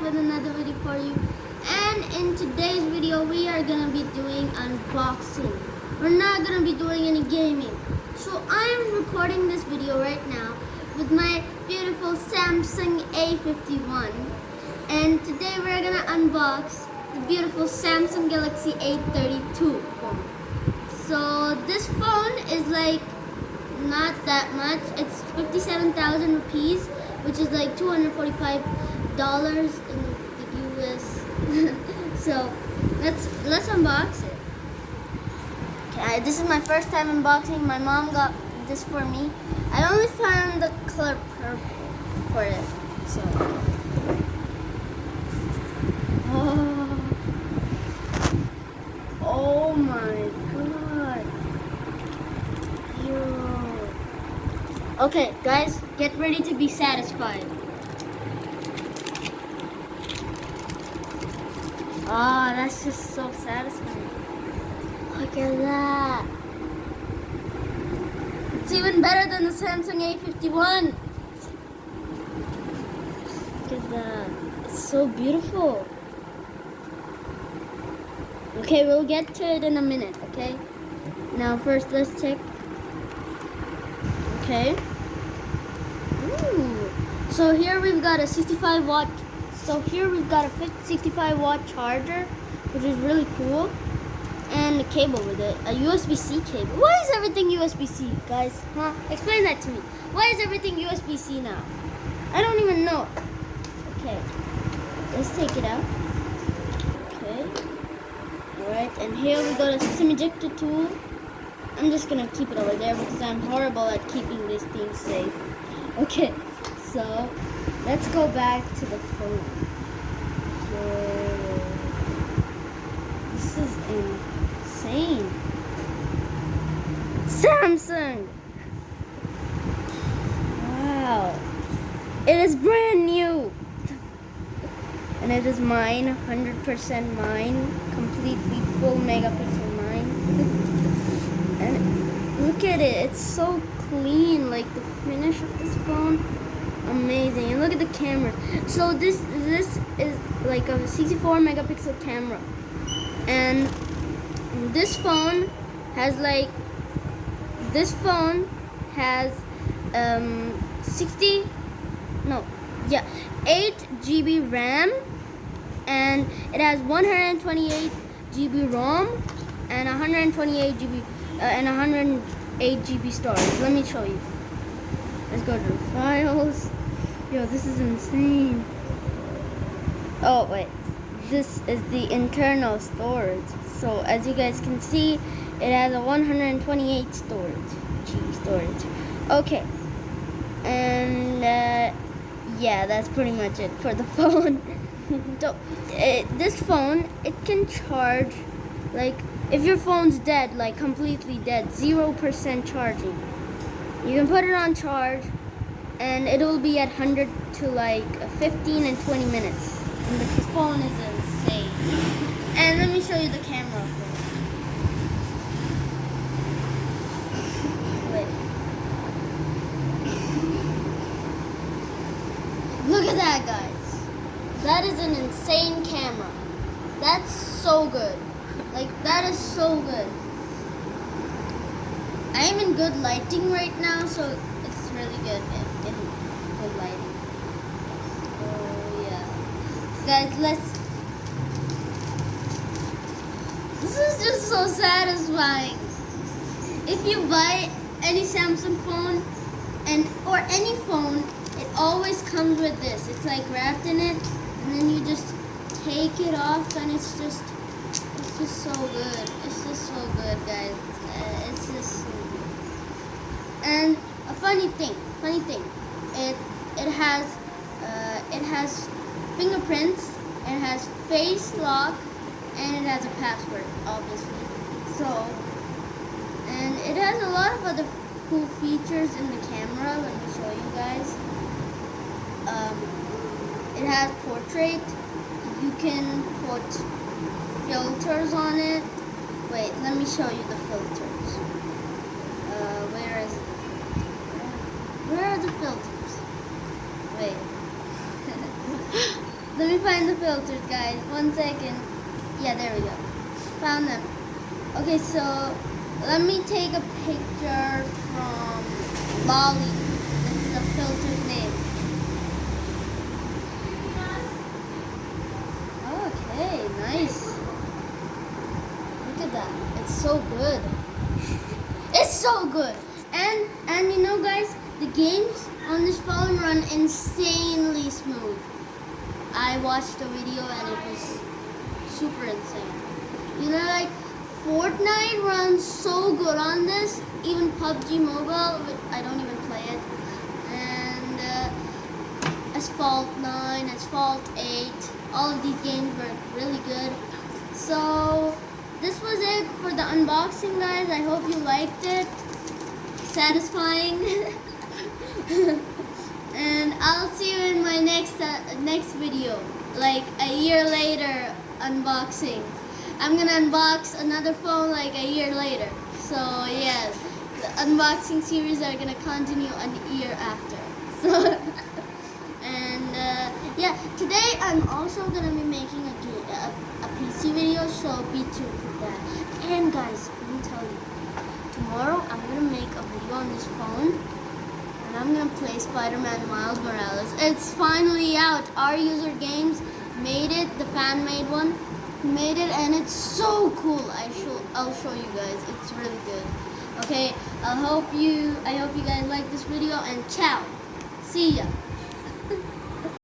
with another video for you. And in today's video, we are gonna be doing unboxing. We're not gonna be doing any gaming. So I'm recording this video right now with my beautiful Samsung A51. And today we're gonna unbox the beautiful Samsung Galaxy A32 phone. So this phone is like not that much. It's 57,000 rupees, which is like $245 in the US. So let's unbox it. Okay, this is my first time unboxing. My mom got this for me. I only found the color purple for it. So oh my god. Okay, guys, get ready to be satisfied. Oh, that's just so satisfying. Look at that. It's even better than the Samsung A51. Look at that. It's so beautiful. Okay, we'll get to it in a minute, okay? Now first let's check. Okay. Ooh. So here we've got a 65 watt. So here we've got a 65 watt charger, which is really cool, and a cable with it, a USB-C cable. Why is everything USB-C, guys? Huh? Explain that to me. Why is everything USB-C now? I don't even know. Okay, let's take it out. Okay. All right, and here we got a SIM ejector tool. I'm just gonna keep it over there because I'm horrible at keeping these things safe. Okay, so let's go back to the phone. So this is insane. Samsung. Wow. It is brand new. And it is mine, 100% mine, completely full megapixel mine. And look at it, it's so clean, like the finish of this phone, amazing. And look at the camera. So this is like a 64 megapixel camera, and this phone has 8 GB RAM, and it has 128 GB ROM and 128 GB and 108 GB storage. Let me show you. Let's go to the files. Yo, this is insane. Oh wait, this is the internal storage. So as you guys can see, it has a 128 GB storage. Okay, and yeah, that's pretty much it for the phone. So this phone, it can charge, like if your phone's dead, like completely dead, 0% charging, you can put it on charge and it will be at 100 to like 15 and 20 minutes. And the phone is insane. And let me show you the camera. Wait. Look at that, guys. That is an insane camera. That's so good. Like, that is so good. I am in good lighting right now, so it's really good in good lighting. Oh yeah, guys, this is just so satisfying. If you buy any Samsung phone or any phone, it always comes with this. It's like wrapped in it, and then you just take it off, and it's just so good. It's just so good, guys. It's just so good. And a funny thing, it has fingerprints, it has face lock, and it has a password, obviously. So, and it has a lot of other cool features in the camera. Let me show you guys. It has portrait. You can put filters on it. Wait, let me show you the filters. Where is it? Where are the filters? Wait. Let me find the filters, guys. 1 second. Yeah, there we go. Found them. Okay, so let me take a picture from Bali. This is the filter's name. Okay, nice. Look at that. It's so good. It's so good. And you know, guys, the games on this phone run insanely smooth. I watched a video and it was super insane. You know, like Fortnite runs so good on this. Even PUBG Mobile, which I don't even play it, and Asphalt 9, Asphalt 8. All of these games were really good. So this was it for the unboxing, guys. I hope you liked it. Satisfying. And I'll see you in my next video, like a year later unboxing. I'm gonna unbox another phone like a year later. So yes, the unboxing series are gonna continue a year after. So and yeah, today I'm also gonna be making a PC video, so be tuned for that. And guys, let me tell you, tomorrow I'm gonna make a video on this phone. And I'm gonna play Spider-Man Miles Morales. It's finally out. Our User Games made it, the fan made one. Made it and it's so cool. I'll show you guys. It's really good. Okay, I hope you guys like this video and ciao. See ya.